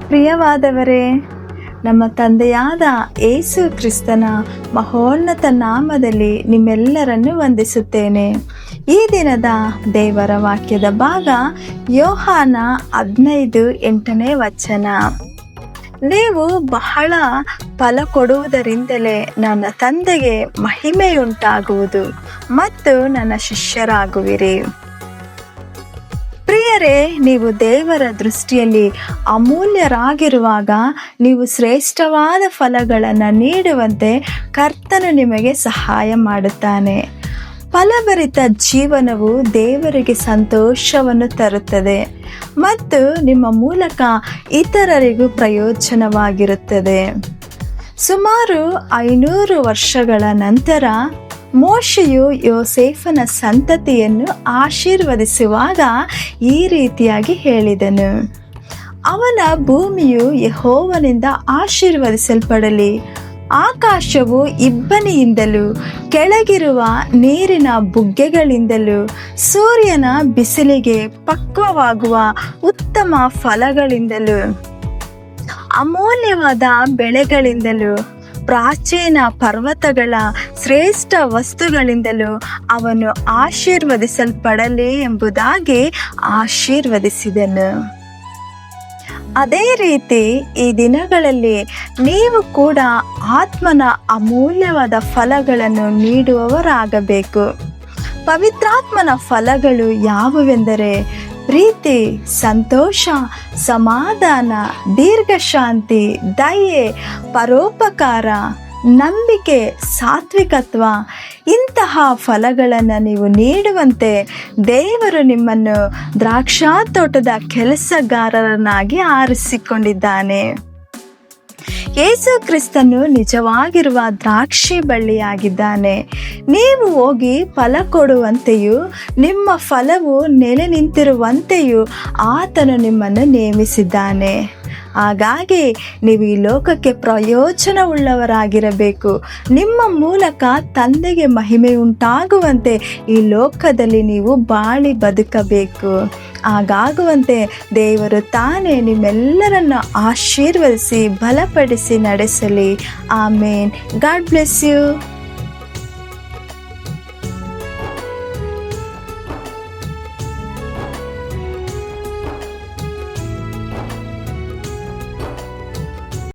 ಪ್ರಿಯವಾದವರೇ, ನಮ್ಮ ತಂದೆಯಾದ ಯೇಸು ಕ್ರಿಸ್ತನ ಮಹೋನ್ನತ ನಾಮದಲ್ಲಿ ನಿಮ್ಮೆಲ್ಲರನ್ನು ವಂದಿಸುತ್ತೇನೆ. ಈ ದಿನದ ದೇವರ ವಾಕ್ಯದ ಭಾಗ ಯೋಹಾನ 15:8 ವಚನ. ನೀವು ಬಹಳ ಫಲ ಕೊಡುವುದರಿಂದಲೇ ನನ್ನ ತಂದೆಗೆ ಮಹಿಮೆಯುಂಟಾಗುವುದು ಮತ್ತು ನನ್ನ ಶಿಷ್ಯರಾಗುವಿರಿ. ಪ್ರಿಯರೇ, ನೀವು ದೇವರ ದೃಷ್ಟಿಯಲ್ಲಿ ಅಮೂಲ್ಯರಾಗಿರುವಾಗ ನೀವು ಶ್ರೇಷ್ಠವಾದ ಫಲಗಳನ್ನು ನೀಡುವಂತೆ ಕರ್ತನು ನಿಮಗೆ ಸಹಾಯ ಮಾಡುತ್ತಾನೆ. ಫಲಭರಿತ ಜೀವನವು ದೇವರಿಗೆ ಸಂತೋಷವನ್ನು ತರುತ್ತದೆ ಮತ್ತು ನಿಮ್ಮ ಮೂಲಕ ಇತರರಿಗೂ ಪ್ರಯೋಜನವಾಗಿರುತ್ತದೆ. ಸುಮಾರು 500 ವರ್ಷಗಳ ನಂತರ ಮೋಶೆಯು ಯೋಸೇಫನ ಸಂತತಿಯನ್ನು ಆಶೀರ್ವದಿಸುವಾಗ ಈ ರೀತಿಯಾಗಿ ಹೇಳಿದನು: ಅವನ ಭೂಮಿಯು ಯೆಹೋವನಿಂದ ಆಶೀರ್ವದಿಸಲ್ಪಡಲಿ. ಆಕಾಶವು ಇಬ್ಬನಿಯಿಂದಲೂ ಕೆಳಗಿರುವ ನೀರಿನ ಬುಗ್ಗೆಗಳಿಂದಲೂ ಸೂರ್ಯನ ಬಿಸಿಲಿಗೆ ಪಕ್ವವಾಗುವ ಉತ್ತಮ ಫಲಗಳಿಂದಲೂ ಅಮೂಲ್ಯವಾದ ಬೆಳೆಗಳಿಂದಲೂ ಪ್ರಾಚೀನ ಪರ್ವತಗಳ ಶ್ರೇಷ್ಠ ವಸ್ತುಗಳಿಂದಲೂ ಅವನು ಆಶೀರ್ವದಿಸಲ್ಪಡಲಿ ಎಂಬುದಾಗಿ ಆಶೀರ್ವದಿಸಿದನು. ಅದೇ ರೀತಿ ಈ ದಿನಗಳಲ್ಲಿ ನೀವು ಕೂಡ ಆತ್ಮನ ಅಮೂಲ್ಯವಾದ ಫಲಗಳನ್ನು ನೀಡುವವರಾಗಬೇಕು. ಪವಿತ್ರಾತ್ಮನ ಫಲಗಳು ಯಾವುವೆಂದರೆ ಪ್ರೀತಿ, ಸಂತೋಷ, ಸಮಾಧಾನ, ದೀರ್ಘಶಾಂತಿ, ದಯೆ, ಪರೋಪಕಾರ, ನಂಬಿಕೆ, ಸಾತ್ವಿಕತ್ವ. ಇಂತಹ ಫಲಗಳನ್ನು ನೀವು ನೀಡುವಂತೆ ದೇವರು ನಿಮ್ಮನ್ನು ದ್ರಾಕ್ಷಾ ತೋಟದ ಕೆಲಸಗಾರರನ್ನಾಗಿ ಆರಿಸಿಕೊಂಡಿದ್ದಾನೆ. ಯೇಸು ಕ್ರಿಸ್ತನು ನಿಜವಾಗಿರುವ ದ್ರಾಕ್ಷಿ ಬಳ್ಳಿಯಾಗಿದ್ದಾನೆ. ನೀವು ಹೋಗಿ ಫಲ ಕೊಡುವಂತೆಯೂ ನಿಮ್ಮ ಫಲವು ನೆಲೆ ನಿಂತಿರುವಂತೆಯೂ ಆತನು ನಿಮ್ಮನ್ನು ನೇಮಿಸಿದ್ದಾನೆ. ಹಾಗಾಗಿ ನೀವು ಈ ಲೋಕಕ್ಕೆ ಪ್ರಯೋಜನವುಳ್ಳವರಾಗಿರಬೇಕು. ನಿಮ್ಮ ಮೂಲಕ ತಂದೆಗೆ ಮಹಿಮೆ ಉಂಟಾಗುವಂತೆ ಈ ಲೋಕದಲ್ಲಿ ನೀವು ಬಾಳಿ ಬದುಕಬೇಕು. ಹಾಗಾಗುವಂತೆ ದೇವರು ತಾನೇ ನಿಮ್ಮೆಲ್ಲರನ್ನು ಆಶೀರ್ವದಿಸಿ ಬಲಪಡಿಸಿ ನಡೆಸಲಿ. ಆಮೇನ್. God bless you.